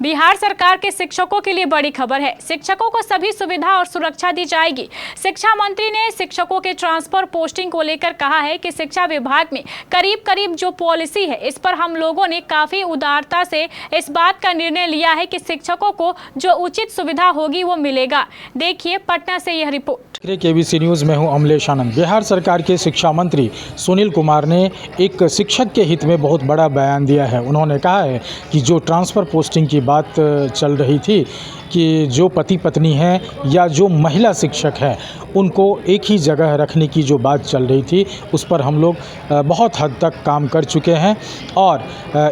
बिहार सरकार के शिक्षकों के लिए बड़ी खबर है। शिक्षकों को सभी सुविधा और सुरक्षा दी जाएगी। शिक्षा मंत्री ने शिक्षकों के ट्रांसफर पोस्टिंग को लेकर कहा है कि शिक्षा विभाग में करीब करीब जो पॉलिसी है, इस पर हम लोगों ने काफी उदारता से इस बात का निर्णय लिया है कि शिक्षकों को जो उचित सुविधा होगी वो मिलेगा। देखिए पटना से यह रिपोर्ट। केबीसी न्यूज़ में हूं अमलेश आनंद। बिहार सरकार के शिक्षा मंत्री सुनील कुमार ने एक शिक्षक के हित में बहुत बड़ा बयान दिया है। उन्होंने कहा है कि जो ट्रांसफ़र पोस्टिंग की बात चल रही थी कि जो पति पत्नी हैं या जो महिला शिक्षक हैं उनको एक ही जगह रखने की जो बात चल रही थी, उस पर हम लोग बहुत हद तक काम कर चुके हैं और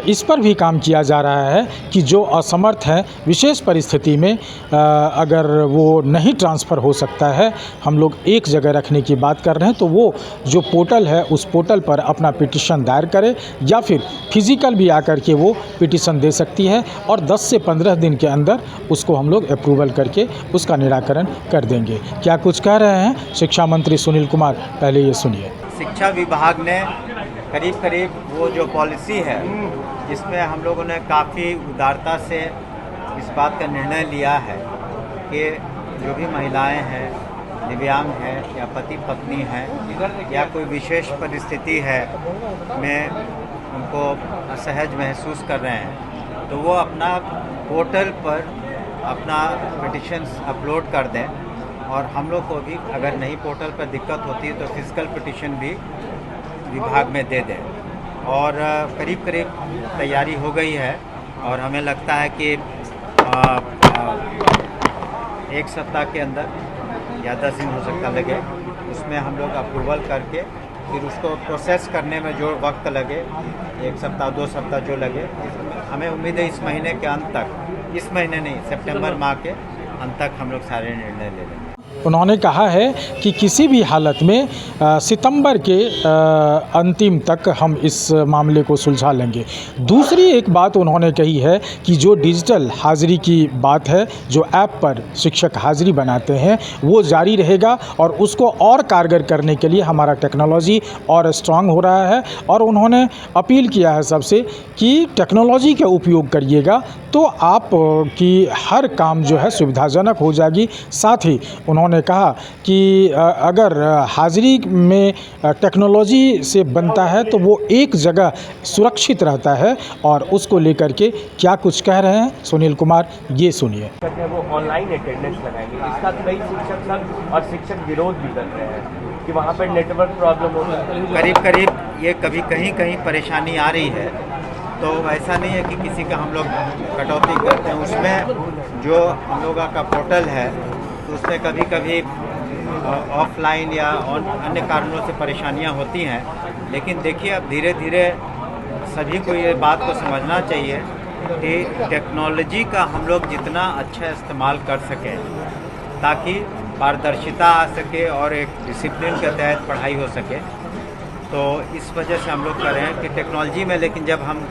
इस पर भी काम किया जा रहा है कि जो असमर्थ हैं विशेष परिस्थिति में अगर वो नहीं ट्रांसफ़र हो सकता है, हम लोग एक जगह रखने की बात कर रहे हैं, तो वो जो पोर्टल है उस पोर्टल पर अपना पिटीशन दायर करे या फिर फिज़िकल भी आकर के वो पिटीशन दे सकती है और 10 से 15 दिन के अंदर उसको हम लोग अप्रूवल करके उसका निराकरण कर देंगे। क्या कुछ कह रहे हैं शिक्षा मंत्री सुनील कुमार, पहले ये सुनिए। शिक्षा विभाग ने करीब करीब वो जो पॉलिसी है जिसमें हम लोगों ने काफ़ी उदारता से इस बात का निर्णय लिया है कि जो भी महिलाएं हैं, दिव्यांग हैं या पति पत्नी हैं या कोई विशेष परिस्थिति है में उनको असहज महसूस कर रहे हैं, तो वो अपना पोर्टल पर अपना पिटिशन्स अपलोड कर दें और हम लोग को भी अगर नहीं पोर्टल पर दिक्कत होती है तो फिजिकल पिटिशन भी विभाग में दे दें। और करीब करीब तैयारी हो गई है और हमें लगता है कि एक सप्ताह के अंदर या 10 दिन हो सकता लगे, उसमें हम लोग अप्रूवल करके फिर उसको प्रोसेस करने में जो वक्त लगे, 1 सप्ताह 2 सप्ताह जो लगे, हमें उम्मीद है इस महीने के अंत तक, इस महीने नहीं सितंबर माह के अंत तक हम लोग सारे निर्णय ले लेंगे। उन्होंने कहा है कि किसी भी हालत में सितंबर के अंतिम तक हम इस मामले को सुलझा लेंगे। दूसरी एक बात उन्होंने कही है कि जो डिजिटल हाज़िरी की बात है, जो ऐप पर शिक्षक हाज़िरी बनाते हैं वो जारी रहेगा और उसको और कारगर करने के लिए हमारा टेक्नोलॉजी और स्ट्रांग हो रहा है। और उन्होंने अपील किया है सबसे कि टेक्नोलॉजी का उपयोग करिएगा तो आप की हर काम जो है सुविधाजनक हो जाएगी। साथ ही उन्होंने कहा कि अगर हाज़िरी में टेक्नोलॉजी से बनता है तो वो एक जगह सुरक्षित रहता है और उसको लेकर के क्या कुछ कह रहे हैं सुनील कुमार, ये सुनिए। वो ऑनलाइन अटेंडेंस लगाएंगे, इसका कई शिक्षक संघ और शिक्षक विरोध भी कर रहे हैं कि वहाँ पर नेटवर्क प्रॉब्लम हो सकती है। करीब करीब ये कभी कहीं परेशानी आ रही है, तो ऐसा नहीं है कि किसी का हम लोग कटौती करते हैं। उसमें जो हम लोगों का पोर्टल है तो उसमें कभी कभी ऑफलाइन या अन्य कारणों से परेशानियां होती हैं, लेकिन देखिए अब धीरे धीरे सभी को ये बात को समझना चाहिए कि टेक्नोलॉजी का हम लोग जितना अच्छा इस्तेमाल कर सकें ताकि पारदर्शिता आ सके और एक डिसिप्लिन के तहत पढ़ाई हो सके। तो इस वजह से हम लोग कर रहे हैं कि टेक्नोलॉजी में, लेकिन जब हम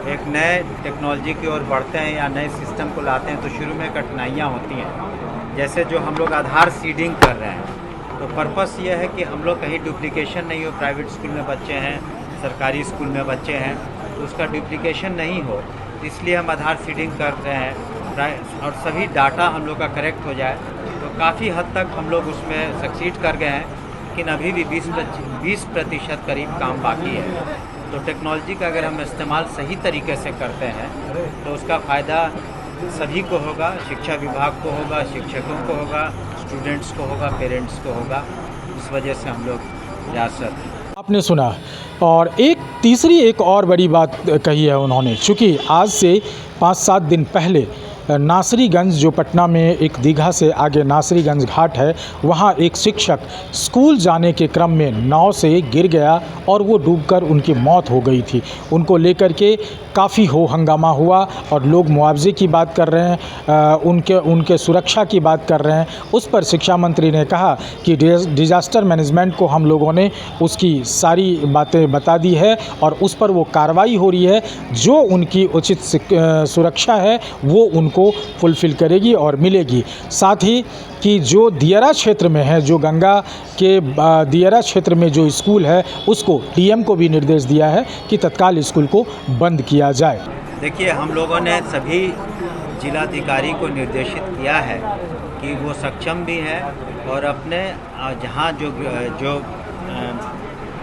एक नए टेक्नोलॉजी की ओर बढ़ते हैं या नए सिस्टम को लाते हैं तो शुरू में कठिनाइयाँ होती हैं। जैसे जो हम लोग आधार सीडिंग कर रहे हैं, तो पर्पस ये है कि हम लोग कहीं डुप्लीकेशन नहीं हो। प्राइवेट स्कूल में बच्चे हैं, सरकारी स्कूल में बच्चे हैं, तो उसका डुप्लीकेशन नहीं हो, इसलिए हम आधार सीडिंग कर रहे हैं और सभी डाटा हम लोग का करेक्ट हो जाए। तो काफ़ी हद तक हम लोग उसमें सक्सीड कर गए हैं, लेकिन अभी भी 20% करीब काम बाकी है। तो टेक्नोलॉजी का अगर हम इस्तेमाल सही तरीके से करते हैं तो उसका फ़ायदा सभी को होगा, शिक्षा विभाग को होगा, शिक्षकों को होगा, स्टूडेंट्स को होगा, पेरेंट्स को होगा। इस वजह से हम लोग प्रयासरत। आपने सुना। और एक और बड़ी बात कही है उन्होंने, चूँकि आज से 5-7 दिन पहले नासरीगंज, जो पटना में एक दीघा से आगे नासरीगंज घाट है, वहाँ एक शिक्षक स्कूल जाने के क्रम में नाव से गिर गया और वो डूबकर उनकी मौत हो गई थी। उनको लेकर के काफ़ी हो हंगामा हुआ और लोग मुआवजे की बात कर रहे हैं, उनके सुरक्षा की बात कर रहे हैं। उस पर शिक्षा मंत्री ने कहा कि डिज़ास्टर मैनेजमेंट को हम लोगों ने उसकी सारी बातें बता दी है और उस पर वो कार्रवाई हो रही है। जो उनकी उचित सुरक्षा है वो उनको फुलफ़िल करेगी और मिलेगी। साथ ही कि जो दियरा क्षेत्र में है, जो गंगा के दियरा क्षेत्र में जो स्कूल है, उसको डीएम को भी निर्देश दिया है कि तत्काल स्कूल को बंद किया जाए। देखिए, हम लोगों ने सभी जिलाधिकारी को निर्देशित किया है कि वो सक्षम भी है और अपने जहाँ जो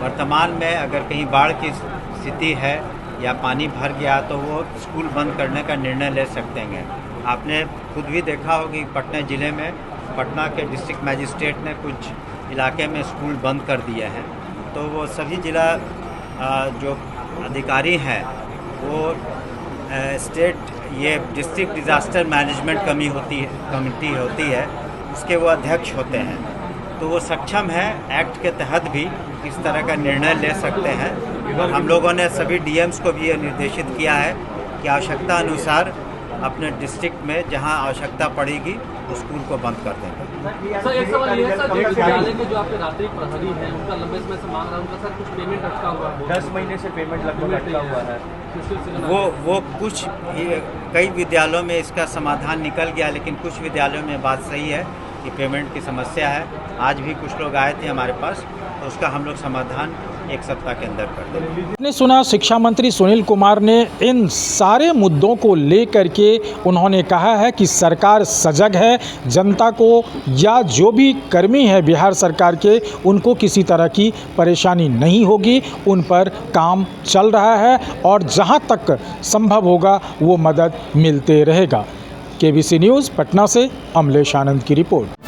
वर्तमान में अगर कहीं बाढ़ की स्थिति है या पानी भर गया तो वो स्कूल बंद करने का निर्णय ले सकते हैं। आपने खुद भी देखा होगा कि पटना ज़िले में पटना के डिस्ट्रिक्ट मजिस्ट्रेट ने कुछ इलाके में स्कूल बंद कर दिए हैं। तो वो सभी जिला जो अधिकारी हैं वो स्टेट ये डिस्ट्रिक्ट डिज़ास्टर मैनेजमेंट कमेटी होती है, उसके वो अध्यक्ष होते हैं। तो वो सक्षम है एक्ट के तहत भी इस तरह का निर्णय ले सकते हैं। और हम लोगों ने सभी डीएम्स को भी ये निर्देशित किया है कि आवश्यकता अनुसार अपने डिस्ट्रिक्ट में जहां आवश्यकता पड़ेगी उस स्कूल को बंद कर देंगे। सर एक सवाल ये है सर, जो विद्यालय के जो आपके रात्रि प्रहरी हैं उनका लंबे समय से मांग रहा है, उनका सर कुछ पेमेंट अटका हुआ है? 10 महीने से पेमेंट लगभग अटका हुआ है। वो कुछ कई विद्यालयों में इसका समाधान निकल गया, लेकिन कुछ विद्यालयों में बात सही है कि पेमेंट की समस्या है। आज भी कुछ लोग आए थे हमारे पास, तो उसका हम लोग समाधान एक सप्ताह के अंदर कर देंगे। आपने सुना शिक्षा मंत्री सुनील कुमार ने इन सारे मुद्दों को लेकर के उन्होंने कहा है कि सरकार सजग है, जनता को या जो भी कर्मी है बिहार सरकार के उनको किसी तरह की परेशानी नहीं होगी, उन पर काम चल रहा है और जहां तक संभव होगा वो मदद मिलते रहेगा। केबीसी न्यूज़ पटना से अमलेश आनंद की रिपोर्ट।